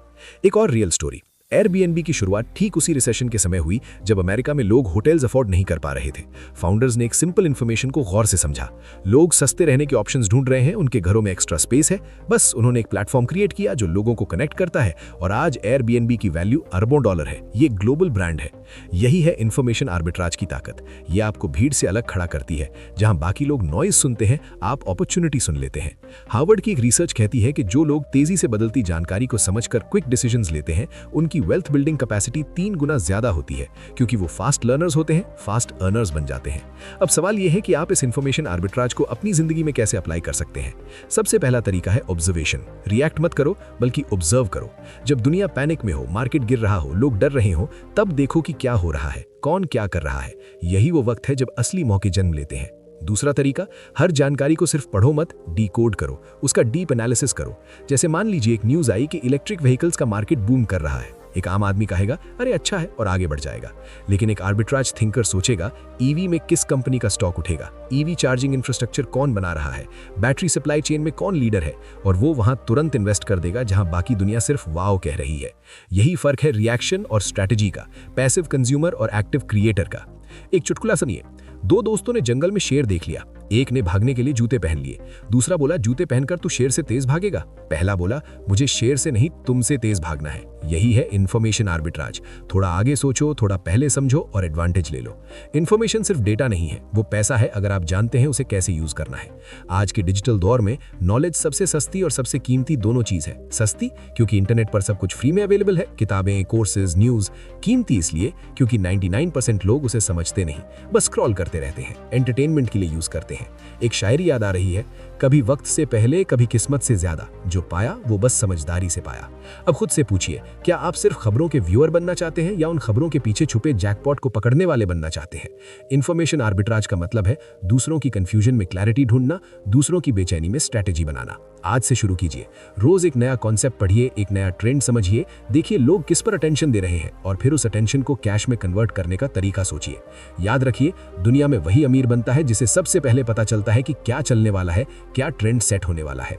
एक और रियल स्टोरी। एयरबीएनबी की शुरुआत ठीक उसी रिसेशन के समय हुई जब अमेरिका में लोग होटल्स अफोर्ड नहीं कर पा रहे थे। फाउंडर्स ने एक सिंपल इन्फॉर्मेशन को गौर से समझा। लोग सस्ते रहने के ऑप्शंस ढूंढ रहे हैं, उनके घरों में एक्स्ट्रा स्पेस है, बस उन्होंने एक प्लेटफॉर्म क्रिएट किया जो लोगों को कनेक्ट करता है और आज एयरबीएनबी की वैल्यू अरबों डॉलर है। ये ग्लोबल ब्रांड है। यही है इन्फॉर्मेशन आर्बिट्राज की ताकत। ये आपको भीड़ से अलग खड़ा करती है। जहां बाकी लोग नॉइज सुनते हैं, आप अपॉर्चुनिटी सुन लेते हैं। हार्वर्ड की एक रिसर्च कहती है कि जो लोग तेजी से बदलती जानकारी को समझकर क्विक डिसीजंस लेते हैं, उनकी वेल्थ बिल्डिंग कैपेसिटी 3 गुना ज्यादा होती है, क्योंकि वो फास्ट लर्नर्स होते हैं, फास्ट अर्नर्स बन जाते हैं। अब सवाल यह है कि आप इस इन्फॉर्मेशन आर्बिट्राज को अपनी जिंदगी में कैसे अप्लाई कर सकते हैं। सबसे पहला तरीका है ऑब्जर्वेशन। रिएक्ट मत करो, बल्कि ऑब्जर्व करो। जब दुनिया पैनिक में हो, मार्केट गिर रहा हो, लोग डर रहे हो, तब देखो कि क्या हो रहा है, कौन क्या कर रहा है। यही वो वक्त है जब असली मौके जन्म लेते हैं। दूसरा तरीका, हर जानकारी को सिर्फ पढ़ो मत, डिकोड करो, उसका डीप एनालिसिस करो। जैसे मान लीजिए एक न्यूज आई कि इलेक्ट्रिक व्हीकल्स का मार्केट बूम कर रहा है। एक आम आदमी कहेगा अरे अच्छा है और आगे बढ़ जाएगा, लेकिन एक आर्बिट्राज थिंकर सोचेगा ईवी में किस कंपनी का स्टॉक उठेगा, ईवी चार्जिंग इंफ्रास्ट्रक्चर कौन बना रहा है, बैटरी सप्लाई चेन में कौन लीडर है, और वो वहां तुरंत इन्वेस्ट कर देगा जहां बाकी दुनिया सिर्फ वाओ कह रही है। यही फर्क है रिएक्शन और स्ट्रैटेजी का, पैसिव कंज्यूमर और एक्टिव क्रिएटर का। एक चुटकुला सुनिए। 2 दोस्तों ने जंगल में शेर देख लिया। एक ने भागने के लिए जूते पहन लिए। दूसरा बोला जूते पहनकर तू शेर से तेज भागेगा। पहला बोला मुझे शेर से नहीं तुमसे तेज भागना है। यही है इन्फॉर्मेशन आर्बिट्राज। थोड़ा आगे सोचो, थोड़ा पहले समझो और एडवांटेज ले लो। इन्फॉर्मेशन सिर्फ डेटा नहीं है, वो पैसा है अगर आप जानते हैं उसे कैसे यूज करना है। आज के डिजिटल दौर में नॉलेज सबसे सस्ती और सबसे कीमती दोनों चीज है। सस्ती क्योंकि इंटरनेट पर सब कुछ फ्री में अवेलेबल है, किताबें, कोर्सेज, न्यूज। कीमती इसलिए क्योंकि 99% लोग उसे समझते नहीं, बस स्क्रॉल करते रहते हैं, एंटरटेनमेंट के लिए यूज करते हैं। एक शायरी याद आ रही है, कभी वक्त से पहले कभी किस्मत से ज्यादा, जो पाया वो बस समझदारी से पाया। अब खुद से पूछिए, क्या आप सिर्फ खबरों के व्यूअर बनना चाहते हैं या उन खबरों के पीछे छुपे जैकपॉट को पकड़ने वाले बनना चाहते हैं? इन्फॉर्मेशन आर्बिट्राज का मतलब है दूसरों की कंफ्यूजन में क्लैरिटी ढूंढना, दूसरों की बेचैनी में स्ट्रैटेजी बनाना। आज से शुरू कीजिए। रोज एक नया कॉन्सेप्ट पढ़िए, एक नया ट्रेंड समझिए, देखिए लोग किस पर अटेंशन दे रहे हैं और फिर उस अटेंशन को कैश में कन्वर्ट करने का तरीका सोचिए। याद रखिए, दुनिया में वही अमीर बनता है जिसे सबसे पहले पता चलता है कि क्या चलने वाला है, क्या ट्रेंड सेट होने वाला है।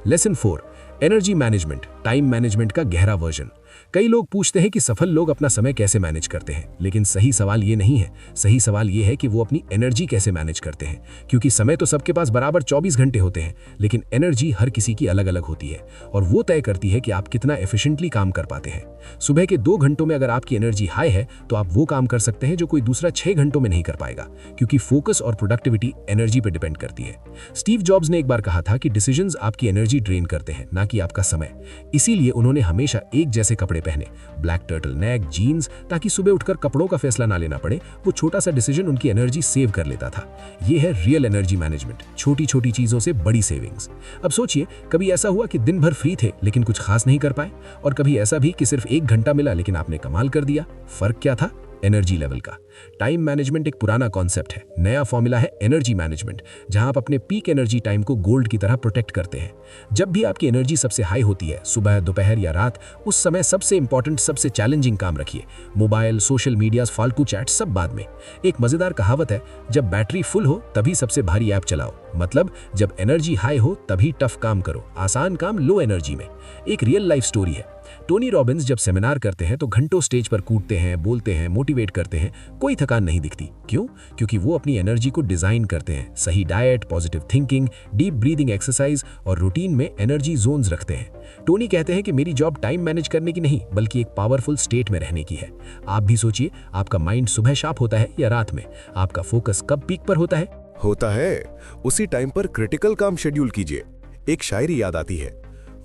Lesson 4, energy management, time management का गहरा वर्जन। कई लोग पूछते हैं कि सफल लोग अपना समय कैसे मैनेज करते हैं, लेकिन सही सवाल ये नहीं है। सही सवाल ये है कि वो अपनी एनर्जी कैसे मैनेज करते हैं। क्योंकि समय तो सबके पास बराबर 24 घंटे होते हैं, लेकिन एनर्जी हर किसी की अलग अलग होती है और वो तय करती है कि आप कितना एफिशिएंटली काम कर पाते हैं। सुबह के 2 घंटों में अगर आपकी एनर्जी हाई है तो आप वो काम कर सकते हैं जो कोई दूसरा 6 घंटों में नहीं कर पाएगा, क्योंकि फोकस और प्रोडक्टिविटी एनर्जी पे डिपेंड करती है। स्टीव जॉब्स ने एक बार कहा था कि डिसीजंस आपकी एनर्जी ड्रेन करते हैं, ना कि आपका समय। इसीलिए उन्होंने हमेशा एक जैसे कपड़े पहने, ब्लैक टर्टल नेक, जीन्स, ताकि सुबह उठकर कपड़ों का फैसला ना लेना पड़े। वो छोटा सा डिसीजन उनकी एनर्जी सेव कर लेता था। ये है रियल एनर्जी मैनेजमेंट, छोटी छोटी चीजों से बड़ी सेविंग्स। अब सोचिए, कभी ऐसा हुआ कि दिन भर फ्री थे लेकिन कुछ खास नहीं कर पाए, और कभी ऐसा भी कि सिर्फ 1 घंटा मिला लेकिन आपने कमाल कर दिया। फर्क क्या था? एनर्जी लेवल का। टाइम मैनेजमेंट एक पुराना कॉन्सेप्ट है, नया फॉर्मूला है एनर्जी मैनेजमेंट, जहां आप अपने पीक एनर्जी टाइम को गोल्ड की तरह प्रोटेक्ट करते हैं। जब भी आपकी एनर्जी सबसे हाई होती है, सुबह, दोपहर या रात, उस समय सबसे इंपॉर्टेंट, सबसे चैलेंजिंग काम रखिए। मोबाइल, सोशल मीडिया, फालतू चैट सब बाद में। एक मजेदार कहावत है, जब बैटरी फुल हो तभी सबसे भारी ऐप चलाओ। मतलब जब एनर्जी हाई हो तभी टफ काम करो, आसान काम लो एनर्जी में। एक रियल लाइफ स्टोरी है। टोनी रॉबिन्स जब सेमिनार करते हैं तो घंटों स्टेज पर कूदते हैं, बोलते हैं, मोटिवेट करते हैं, कोई थकान नहीं दिखती। क्यों? क्योंकि वो अपनी एनर्जी को डिजाइन करते हैं। सही diet, positive thinking, deep breathing exercise और रूटीन में एनर्जी जोन्स रखते हैं। टोनी कहते हैं कि मेरी जॉब टाइम मैनेज करने की नहीं, बल्कि एक पावरफुल स्टेट में रहने की है। आप भी सोचिए, आपका माइंड सुबह शार्प होता है या रात में? आपका फोकस कब पीक पर होता है? होता है। उसी टाइम पर क्रिटिकल काम शेड्यूल कीजिए। एक शायरी याद आती है,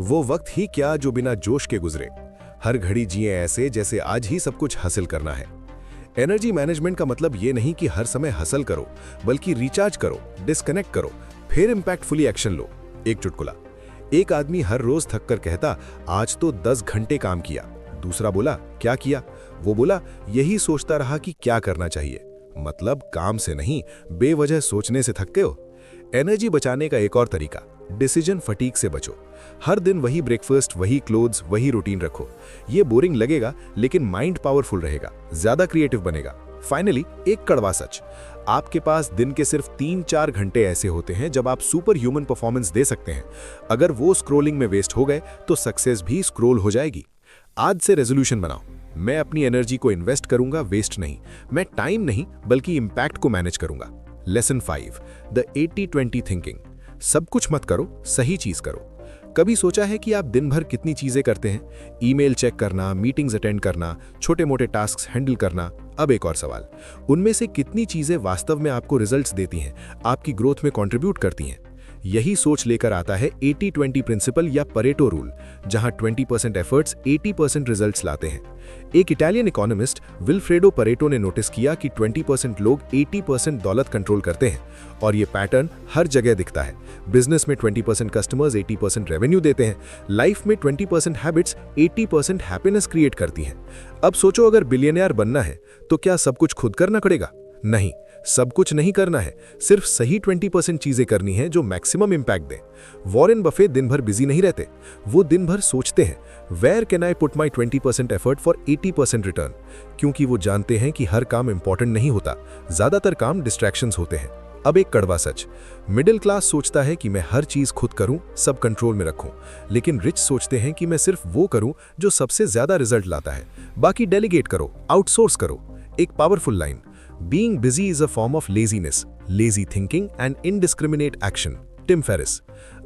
वो वक्त ही क्या जो बिना जोश के गुजरे, हर घड़ी जिए ऐसे जैसे आज ही सब कुछ हासिल करना है। एनर्जी मैनेजमेंट का मतलब ये नहीं कि हर समय हासिल करो, बल्कि रिचार्ज करो, डिस्कनेक्ट करो, फिर इंपैक्टफुली एक्शन लो। एक चुटकुला, एक आदमी हर रोज थक कर कहता, आज तो 10 घंटे काम किया। दूसरा बोला, क्या किया? वो बोला, यही सोचता रहा कि क्या करना चाहिए। मतलब काम से नहीं, बेवजह सोचने से थकते हो। एनर्जी बचाने का एक और तरीका, डिसीजन फटीग से बचो। हर दिन वही ब्रेकफास्ट, वही क्लोथ्स, वही रूटीन रखो। ये बोरिंग लगेगा, लेकिन माइंड पावरफुल रहेगा, ज्यादा क्रिएटिव बनेगा। फाइनली एक कड़वा सच, आपके पास दिन के सिर्फ 3-4 घंटे ऐसे होते हैं जब आप सुपर ह्यूमन परफॉर्मेंस दे सकते हैं। अगर वो स्क्रोलिंग में वेस्ट हो गए तो सक्सेस भी स्क्रोल हो जाएगी। आज से रेजोल्यूशन बनाओ, मैं अपनी एनर्जी को इन्वेस्ट करूंगा, वेस्ट नहीं। मैं टाइम नहीं बल्कि इंपैक्ट को मैनेज करूंगा। Lesson 5, the 80-20 thinking. सब कुछ मत करो, सही चीज करो। कभी सोचा है कि आप दिन भर कितनी चीजें करते हैं? ईमेल चेक करना, मीटिंग्स अटेंड करना, छोटे मोटे टास्क हैंडल करना। अब एक और सवाल, उनमें से कितनी चीजें वास्तव में आपको रिजल्ट्स देती हैं, आपकी ग्रोथ में कंट्रीब्यूट करती हैं? यही सोच लेकर आता है 80-20 प्रिंसिपल या परेटो रूल, जहां 20% एफर्ट्स 80% रिजल्ट्स लाते हैं। एक इटालियन इकोनॉमिस्ट विल्फ्रेडो परेटो ने नोटिस किया कि 20% लोग 80% दौलत कंट्रोल करते हैं, और ये पैटर्न हर जगह दिखता है। बिजनेस में 20% कस्टमर्स 80% रेवेन्यू देते हैं, लाइफ में 20% हैबिट्स 80% हैप्पीनेस क्रिएट करती हैं। अब सोचो, अगर बिलियनियर बनना है तो क्या सब कुछ खुद करना पड़ेगा? नहीं, सब कुछ नहीं करना है, सिर्फ सही 20% चीजें करनी है जो मैक्सिमम इंपैक्ट दें। वॉरेन बफे दिन भर बिजी नहीं रहते, वो दिन भर सोचते हैं, where can I put my 20% effort for 80% return. क्योंकि वो जानते हैं कि हर काम इंपॉर्टेंट नहीं होता, ज्यादातर काम डिस्ट्रैक्शंस होते हैं। अब एक कड़वा सच, मिडिल क्लास सोचता है कि मैं हर चीज खुद करूं, सब कंट्रोल में रखूं, लेकिन रिच सोचते हैं कि मैं सिर्फ वो करूं जो सबसे ज्यादा रिजल्ट लाता है, बाकी डेलीगेट करो, आउटसोर्स करो। एक powerful line, Being busy is a form of laziness, lazy thinking and indiscriminate action. Tim Ferriss.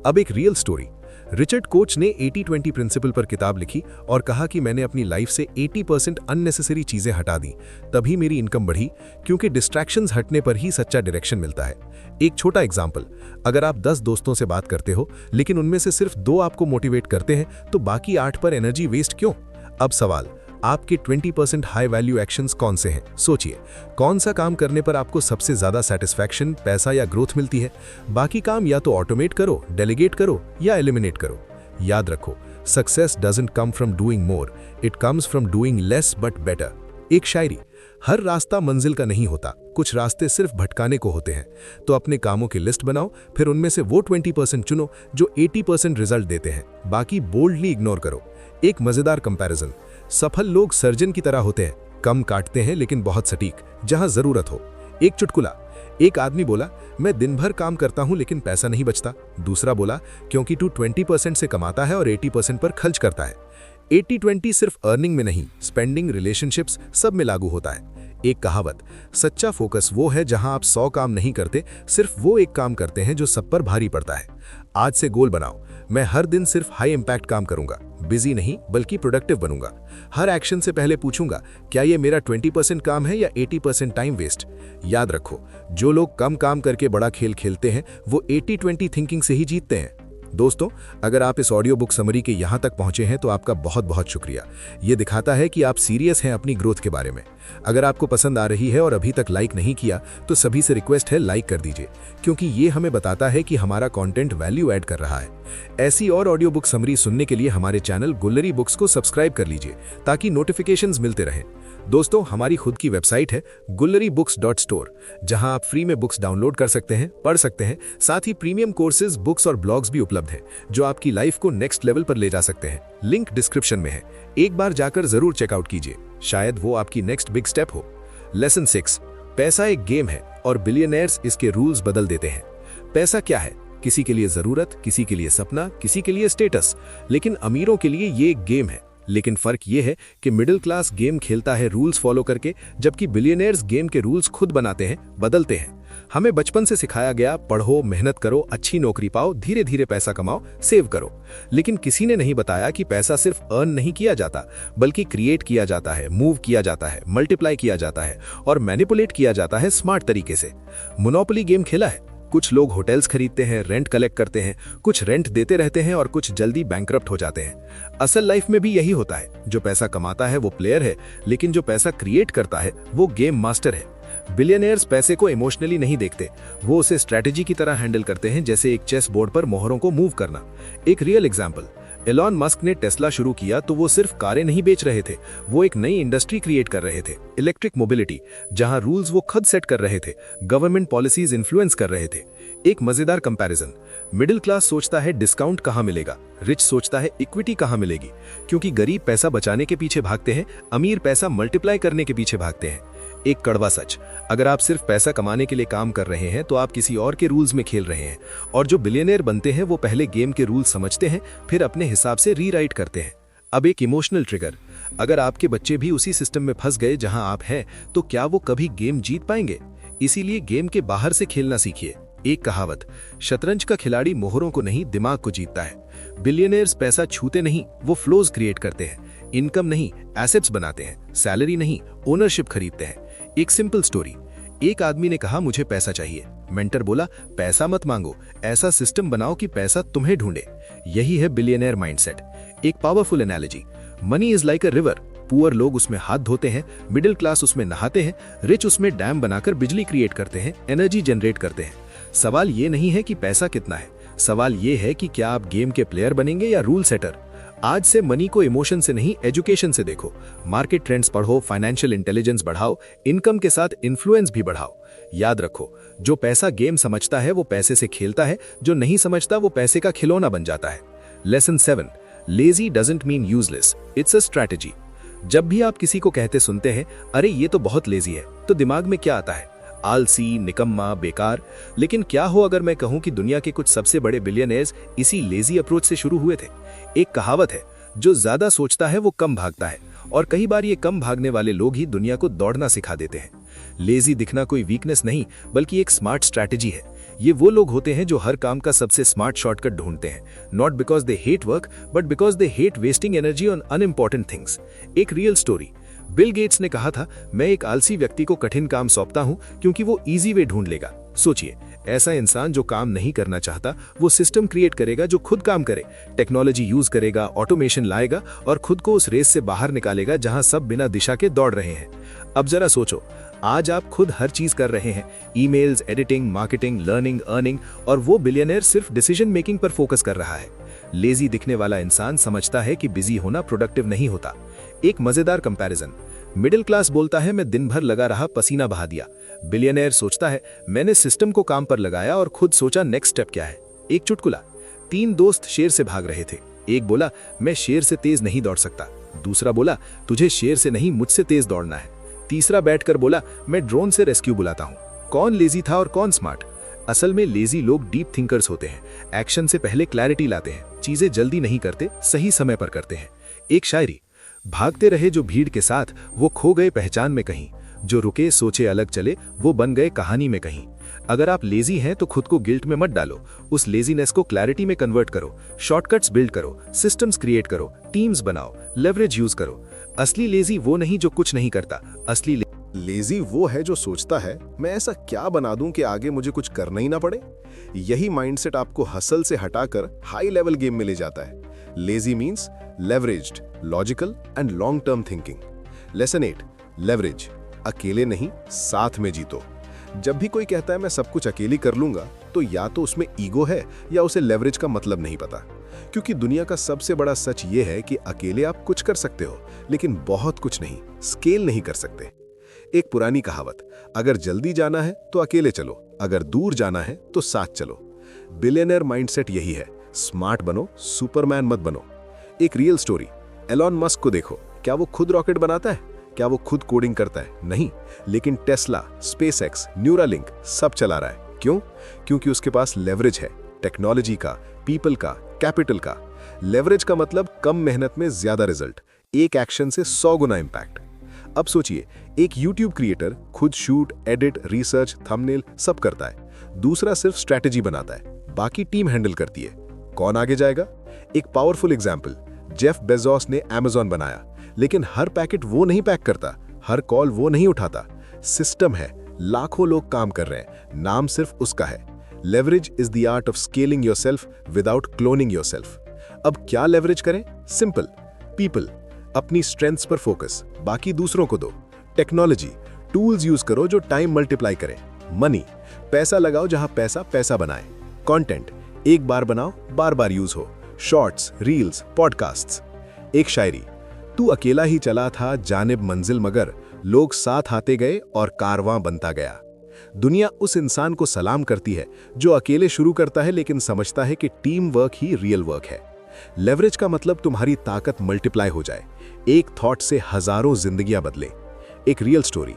अब एक रियल स्टोरी, रिचर्ड कोच ने 80-20 प्रिंसिपल पर किताब लिखी और कहा कि मैंने अपनी लाइफ से 80% अननेसेसरी चीजें हटा दी, तभी मेरी इनकम बढ़ी, क्योंकि डिस्ट्रैक्शंस हटने पर ही सच्चा डायरेक्शन मिलता है। एक छोटा एग्जांपल, अगर आप 10 दोस्तों से बात करते हो लेकिन उनमें से सिर्फ 2 आपको मोटिवेट करते हैं, तो बाकी 8 पर एनर्जी वेस्ट क्यों? अब सवाल, आपके 20% हाई वैल्यू एक्शंस कौन से हैं? सोचिए, कौन सा काम करने पर आपको सबसे ज्यादा सेटिस्फैक्शन, पैसा या ग्रोथ मिलती है? बाकी काम या तो ऑटोमेट करो, डेलीगेट करो या एलिमिनेट करो। याद रखो, success doesn't come from doing more, it comes from doing less but better. एक शायरी, हर रास्ता मंजिल का नहीं होता, कुछ रास्ते सिर्फ भटकाने को होते हैं। तो अपने कामों की लिस्ट बनाओ, फिर उनमें से वो 20% चुनो जो 80% रिजल्ट देते हैं, बाकी बोल्डली इग्नोर करो। एक मजेदार कंपैरिजन, सफल लोग सर्जन की तरह होते हैं, कम काटते हैं लेकिन बहुत सटीक, जहां जरूरत हो। एक चुटकुला, एक आदमी बोला, मैं दिन भर काम करता हूं लेकिन पैसा नहीं बचता। दूसरा बोला, क्योंकि तू 20% से कमाता है और 80% पर खर्च करता है। 80-20 सिर्फ अर्निंग में नहीं, स्पेंडिंग, रिलेशनशिप्स सब में लागू होता है। एक कहावत, सच्चा फोकस वो है जहां आप 100 काम नहीं करते, सिर्फ वो एक काम करते हैं जो सब पर भारी पड़ता है। आज से गोल बनाओ, मैं हर दिन सिर्फ हाई इंपैक्ट काम करूंगा, बिजी नहीं बल्कि प्रोडक्टिव बनूंगा। हर एक्शन से पहले पूछूंगा, क्या ये मेरा 20% काम है या 80% टाइम वेस्ट? याद रखो, जो लोग कम काम करके बड़ा खेल खेलते हैं वो 80-20 थिंकिंग से ही जीतते हैं। दोस्तों, अगर आप इस ऑडियो बुक समरी के यहाँ तक पहुँचे हैं तो आपका बहुत बहुत शुक्रिया। ये दिखाता है कि आप सीरियस हैं अपनी ग्रोथ के बारे में। अगर आपको पसंद आ रही है और अभी तक लाइक नहीं किया तो सभी से रिक्वेस्ट है, लाइक कर दीजिए, क्योंकि ये हमें बताता है कि हमारा कंटेंट वैल्यू ऐड कर रहा है। ऐसी और ऑडियो बुक समरी सुनने के लिए हमारे चैनल गुल्लरी बुक्स को सब्सक्राइब कर लीजिए ताकि नोटिफिकेशंस मिलते रहें। दोस्तों, हमारी खुद की वेबसाइट है gullarbooks.store, जहां आप फ्री में बुक्स डाउनलोड कर सकते हैं, पढ़ सकते हैं। साथ ही प्रीमियम कोर्सेज, बुक्स और ब्लॉग्स भी उपलब्ध हैं जो आपकी लाइफ को नेक्स्ट लेवल पर ले जा सकते हैं। लिंक डिस्क्रिप्शन में है, एक बार जाकर जरूर चेकआउट कीजिए, शायद वो आपकी नेक्स्ट बिग स्टेप हो। लेसन 6, पैसा एक गेम है और बिलियनर्स इसके रूल्स बदल देते हैं। पैसा क्या है? किसी के लिए जरूरत, किसी के लिए सपना, किसी के लिए स्टेटस, लेकिन अमीरों के लिए ये एक गेम है। लेकिन फर्क ये है कि मिडिल क्लास गेम खेलता है रूल्स फॉलो करके, जबकि बिलियनर्स गेम के रूल्स खुद बनाते हैं, बदलते हैं। हमें बचपन से सिखाया गया, पढ़ो, मेहनत करो, अच्छी नौकरी पाओ, धीरे धीरे पैसा कमाओ, सेव करो। लेकिन किसी ने नहीं बताया कि पैसा सिर्फ अर्न नहीं किया जाता, बल्कि क्रिएट किया जाता है, मूव किया जाता है, मल्टीप्लाई किया जाता है और मैनिपुलेट किया जाता है स्मार्ट तरीके से। मोनोपोली गेम खेला है? कुछ लोग होटल्स खरीदते हैं, रेंट कलेक्ट करते हैं, कुछ रेंट देते रहते हैं और कुछ जल्दी बैंकरप्ट हो जाते हैं। असल लाइफ में भी यही होता है। जो पैसा कमाता है वो प्लेयर है, लेकिन जो पैसा क्रिएट करता है वो गेम मास्टर है। बिलियनियर्स पैसे को इमोशनली नहीं देखते, वो उसे स्ट्रैटेजी की तरह हैंडल करते हैं, जैसे एक चेस बोर्ड पर मोहरों को मूव करना। एक रियल एग्जांपल, एलॉन मस्क ने टेस्ला शुरू किया तो वो सिर्फ कारें नहीं बेच रहे थे, वो एक नई इंडस्ट्री क्रिएट कर रहे थे, इलेक्ट्रिक मोबिलिटी, जहां रूल्स वो खुद सेट कर रहे थे, गवर्नमेंट पॉलिसीज इन्फ्लुएंस कर रहे थे। एक मजेदार कंपैरिजन, मिडिल क्लास सोचता है डिस्काउंट कहां मिलेगा, रिच सोचता है इक्विटी कहां मिलेगी, क्योंकि गरीब पैसा बचाने के पीछे भागते हैं, अमीर पैसा मल्टीप्लाई करने के पीछे भागते हैं। एक कड़वा सच, अगर आप सिर्फ पैसा कमाने के लिए काम कर रहे हैं तो आप किसी और के रूल्स में खेल रहे हैं, और जो बिलियनियर बनते हैं वो पहले गेम के रूल्स समझते हैं, फिर अपने हिसाब से रीराइट करते हैं। अब एक इमोशनल ट्रिगर, अगर आपके बच्चे भी उसी सिस्टम में फंस गए जहां आप हैं, तो क्या वो कभी गेम जीत पाएंगे? इसीलिए गेम के बाहर से खेलना सीखिए। एक कहावत, शतरंज का खिलाड़ी मोहरों को नहीं दिमाग को जीतता है। बिलियनियर्स पैसा छूते नहीं, वो फ्लोज क्रिएट करते हैं, इनकम नहीं एसेट्स बनाते हैं, सैलरी नहीं ओनरशिप खरीदते हैं। एक सिंपल स्टोरी, एक आदमी ने कहा मुझे पैसा चाहिए, मेंटर बोला पैसा मत मांगो, ऐसा सिस्टम बनाओ कि पैसा तुम्हें ढूंढे। यही है बिलियनियर माइंडसेट। एक powerful analogy, money is like a river, poor लोग उसमें हाथ धोते हैं, मिडिल क्लास उसमें नहाते हैं, रिच उसमें डैम बनाकर बिजली क्रिएट करते हैं, एनर्जी जनरेट करते हैं। सवाल ये नहीं है कि पैसा कितना है, सवाल ये है कि क्या आप गेम के प्लेयर बनेंगे या रूल सेटर। आज से मनी को इमोशन से नहीं एजुकेशन से देखो, मार्केट ट्रेंड्स पढ़ो, फाइनेंशियल इंटेलिजेंस बढ़ाओ, इनकम के साथ इन्फ्लुएंस भी बढ़ाओ। याद रखो, जो पैसा गेम समझता है वो पैसे से खेलता है, जो नहीं समझता वो पैसे का खिलौना बन जाता है। Lesson 7, lazy doesn't mean useless, it's a strategy. जब भी आप किसी को कहते सुनते हैं अरे ये तो बहुत लेजी है, तो दिमाग में क्या आता है? आलसी, निकम्मा, बेकार। लेकिन क्या हो अगर मैं कहूं कि दुनिया के कुछ सबसे बड़े बिलियनियर्स इसी लेजी अप्रोच से शुरू हुए थे? एक कहावत है, जो ज्यादा सोचता है वो कम भागता है, और कई बार ये कम भागने वाले लोग ही दुनिया को दौड़ना सिखा देते हैं। लेजी दिखना कोई वीकनेस नहीं, बल्कि एक स्मार्ट स्ट्रैटेजी है। ये वो लोग होते हैं जो हर काम का सबसे स्मार्ट शॉर्टकट ढूंढते हैं, not because they hate work but because they hate wasting energy on unimportant things. एक रियल स्टोरी, बिल गेट्स ने कहा था मैं एक आलसी व्यक्ति को कठिन काम सौंपता हूं क्योंकि वो इजी वे ढूंढ लेगा। सोचिए, ऐसा इंसान जो काम नहीं करना चाहता वो सिस्टम क्रिएट करेगा जो खुद काम करे, टेक्नोलॉजी यूज करेगा, ऑटोमेशन लाएगा और खुद को उस रेस से बाहर निकालेगा जहां सब बिना दिशा के दौड़ रहे हैं। अब जरा सोचो, आज आप खुद हर चीज कर रहे हैं, emails, editing, marketing, learning, earning, और वो बिलियनियर सिर्फ डिसीजन मेकिंग पर फोकस कर रहा है। लेजी दिखने वाला इंसान समझता है कि बिजी होना प्रोडक्टिव नहीं होता। एक मजेदार कंपैरिजन, मिडिल क्लास बोलता है मैं दिन भर लगा रहा, पसीना बहा दिया। बिलियनियर सोचता है मैंने सिस्टम को काम पर लगाया और खुद सोचा नेक्स्ट स्टेप क्या है। एक चुटकुला, 3 दोस्त शेर से भाग रहे थे। एक बोला मैं शेर से तेज नहीं दौड़ सकता, दूसरा बोला तुझे शेर से नहीं मुझसे तेज दौड़ना है, तीसरा बैठकर बोला मैं ड्रोन से रेस्क्यू बुलाता हूं। कौन लेजी था और कौन स्मार्ट? असल में लेजी लोग डीप थिंकर्स होते हैं, एक्शन से पहले क्लैरिटी लाते हैं, चीजें जल्दी नहीं करते, सही समय पर करते हैं। एक शायरी, भागते रहे जो भीड़ के साथ वो खो गए पहचान में कहीं, जो रुके सोचे अलग चले वो बन गए कहानी में कहीं। अगर आप लेजी हैं तो खुद को गिल्ट में मत डालो, उस लेजीनेस को क्लैरिटी में कन्वर्ट करो, शॉर्टकट्स बिल्ड करो, सिस्टम्स क्रिएट करो, टीम्स बनाओ, लेवरेज यूज करो। असली लेजी वो नहीं जो कुछ नहीं करता, असली लेजी वो है जो सोचता है मैं ऐसा क्या बना दूं कि आगे मुझे कुछ करना ही ना पड़े। यही माइंडसेट आपको हसल से हटाकर हाई लेवल गेम में ले जाता है। Lazy means leveraged, logical and long term thinking. Lesson 8, leverage, अकेले नहीं साथ में जीतो। जब भी कोई कहता है मैं सब कुछ अकेली कर लूंगा, तो या तो उसमें ईगो है या उसे लेवरेज का मतलब नहीं पता। क्योंकि दुनिया का सबसे बड़ा सच ये है कि अकेले आप कुछ कर सकते हो, लेकिन बहुत कुछ नहीं, स्केल नहीं कर सकते। एक पुरानी कहावत, अगर जल्दी जाना है तो अकेले चलो, अगर दूर जाना है तो साथ चलो। बिलियनियर माइंडसेट यही है, स्मार्ट बनो, सुपरमैन मत बनो। एक रियल स्टोरी, एलॉन मस्क को देखो, क्या वो खुद रॉकेट बनाता है? क्या वो खुद कोडिंग करता है? नहीं, लेकिन टेस्ला, स्पेसएक्स, न्यूरालिंक सब चला रहा है। क्यों? क्योंकि उसके पास लेवरेज है, टेक्नोलॉजी का, पीपल का, कैपिटल का। लेवरेज का मतलब कम मेहनत में ज्यादा रिजल्ट, एक एक्शन से 100 गुना इंपैक्ट। अब सोचिए, एक YouTube क्रिएटर खुद शूट, एडिट, रिसर्च, थंबनेल सब करता है। दूसरा सिर्फ स्ट्रैटेजी बनाता है, बाकी टीम हैंडल करती है। कौन आगे जाएगा? एक पावरफुल एग्जाम्पल, जेफ बेजोस ने Amazon बनाया, लेकिन हर पैकेट वो नहीं पैक करता, हर कॉल वो नहीं उठाता। सिस्टम है, लाखों लोग काम कर रहे हैं, नाम सिर्फ उसका है। Leverage is the art of scaling yourself without cloning yourself. अब क्या लेवरेज करें? Simple, people. अपनी स्ट्रेंथ्स पर फोकस, बाकी दूसरों को दो। टेक्नोलॉजी, टूल्स यूज करो जो टाइम मल्टीप्लाई करें। मनी, पैसा लगाओ जहां पैसा पैसा बनाए। कंटेंट, एक बार बनाओ, बार बार यूज हो। Shorts, reels, podcasts. एक शायरी, तू अकेला ही चला था जानिब मंजिल मगर लोग साथ आते गए और कारवां बनता गया। दुनिया उस इंसान को सलाम करती है जो अकेले शुरू करता है लेकिन समझता है कि टीम वर्क ही रियल वर्क है। लेवरेज का मतलब तुम्हारी ताकत मल्टीप्लाई हो जाए, एक थॉट से हजारों जिंदगियां बदले। एक रियल स्टोरी,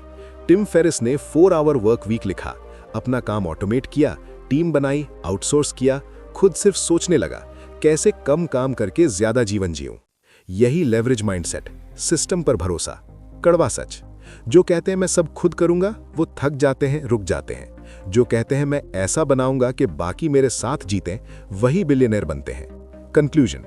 टिम फेरिस ने 4 आवर वर्क वीक लिखा, अपना काम ऑटोमेट किया, टीम बनाई, आउटसोर्स किया, खुद सिर्फ सोचने लगा कैसे कम काम करके ज्यादा जीवन जीऊं। यही लेवरेज माइंडसेट, सिस्टम पर भरोसा। कड़वा सच, जो कहते हैं मैं सब खुद करूंगा वो थक जाते हैं, रुक जाते हैं। जो कहते हैं मैं ऐसा बनाऊंगा कि बाकी मेरे साथ जीतें, वही बिलियनर बनते हैं। कंक्लूजन,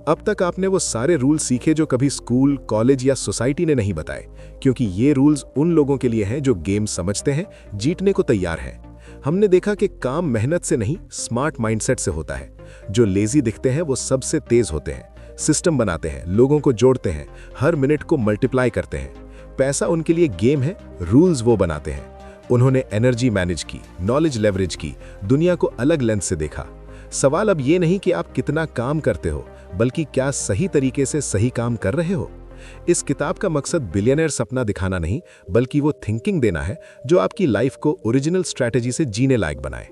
अब तक आपने वो सारे रूल सीखे जो कभी स्कूल, कॉलेज या सोसाइटी ने नहीं बताए, क्योंकि ये रूल्स उन लोगों के लिए हैं जो गेम समझते हैं, जीतने को तैयार हैं। हमने देखा कि काम मेहनत से नहीं, स्मार्ट माइंडसेट से होता है। जो लेजी दिखते हैं वो सबसे तेज होते हैं। सिस्टम बनाते हैं, लोगों को जोड़ते हैं, हर मिनट को मल्टीप्लाई करते हैं। पैसा उनके लिए गेम है, रूल्स वो बनाते हैं। उन्होंने एनर्जी मैनेज की, नॉलेज लेवरेज की, दुनिया को अलग लेंस से देखा। सवाल अब ये नहीं कि आप कितना काम करते हो, बल्कि क्या सही तरीके से सही काम कर रहे हो। इस किताब का मकसद बिलियनर सपना दिखाना नहीं, बल्कि वो थिंकिंग देना है जो आपकी लाइफ को ओरिजिनल स्ट्रैटेजी से जीने लायक बनाए।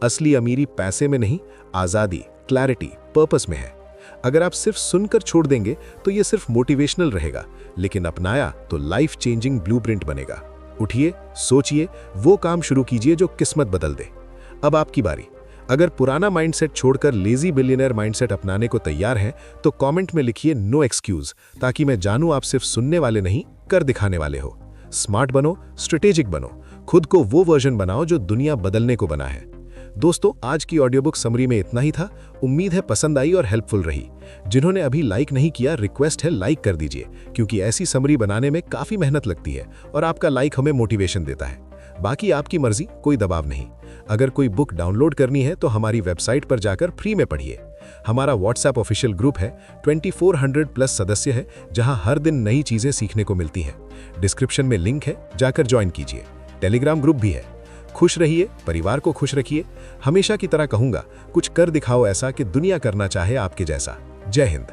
असली अमीरी पैसे में नहीं, आज़ादी, क्लैरिटी, पर्पस में है। अगर आप सिर्फ सुनकर छोड़ देंगे तो ये सिर्फ मोटिवेशनल रहेगा, लेकिन अपनाया तो लाइफ चेंजिंग ब्लूप्रिंट बनेगा। उठिए, सोचिए, वो काम शुरू कीजिए जो किस्मत बदल दे। अब आपकी बारी। अगर पुराना माइंडसेट छोड़कर लेजी बिलियनर माइंडसेट अपनाने को तैयार हैं, तो कमेंट में लिखिए नो एक्सक्यूज, ताकि मैं जानूं आप सिर्फ सुनने वाले नहीं, कर दिखाने वाले हो। स्मार्ट बनो, स्ट्रेटेजिक बनो, खुद को वो वर्जन बनाओ जो दुनिया बदलने को बना है। दोस्तों, आज की ऑडियो बुक समरी में इतना ही था। उम्मीद है पसंद आई और हेल्पफुल रही। जिन्होंने अभी लाइक नहीं किया, रिक्वेस्ट है लाइक कर दीजिए, क्योंकि ऐसी समरी बनाने में काफी मेहनत लगती है और आपका लाइक हमें मोटिवेशन देता है। बाकी आपकी मर्जी, कोई दबाव नहीं। अगर कोई बुक डाउनलोड करनी है तो हमारी वेबसाइट पर जाकर फ्री में पढ़िए। हमारा व्हाट्सएप ऑफिशियल ग्रुप है, 2400+ सदस्य है, जहां हर दिन नई चीजें सीखने को मिलती हैं। डिस्क्रिप्शन में लिंक है, जाकर ज्वाइन कीजिए। टेलीग्राम ग्रुप भी है। खुश रहिए, परिवार को खुश रखिए। हमेशा की तरह कहूंगा, कुछ कर दिखाओ ऐसा कि दुनिया करना चाहे आपके जैसा। जय हिंद।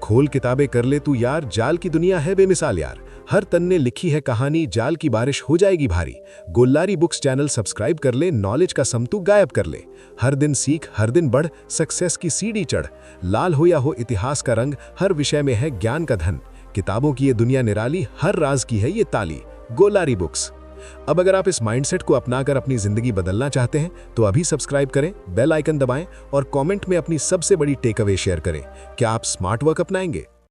खोल किताबें कर ले तू यार, जाल की दुनिया है बेमिसाल यार। हर तन्ने लिखी है कहानी, जाल की बारिश हो जाएगी भारी। गोल्लारी बुक्स चैनल सब्सक्राइब कर ले, नॉलेज का समतू गायब कर ले। हर दिन सीख, हर दिन बढ़, सक्सेस की सीढ़ी चढ़। लाल हो या हो इतिहास का रंग, हर विषय में है ज्ञान का धन। किताबों की ये दुनिया निराली, हर राज की है ये ताली। गोल्लारी बुक्स। अब अगर आप इस माइंडसेट को अपनाकर अपनी जिंदगी बदलना चाहते हैं तो अभी सब्सक्राइब करें, बेल आइकन दबाएं और कमेंट में अपनी सबसे बड़ी टेक अवे शेयर करें। क्या आप स्मार्ट वर्क अपनाएंगे?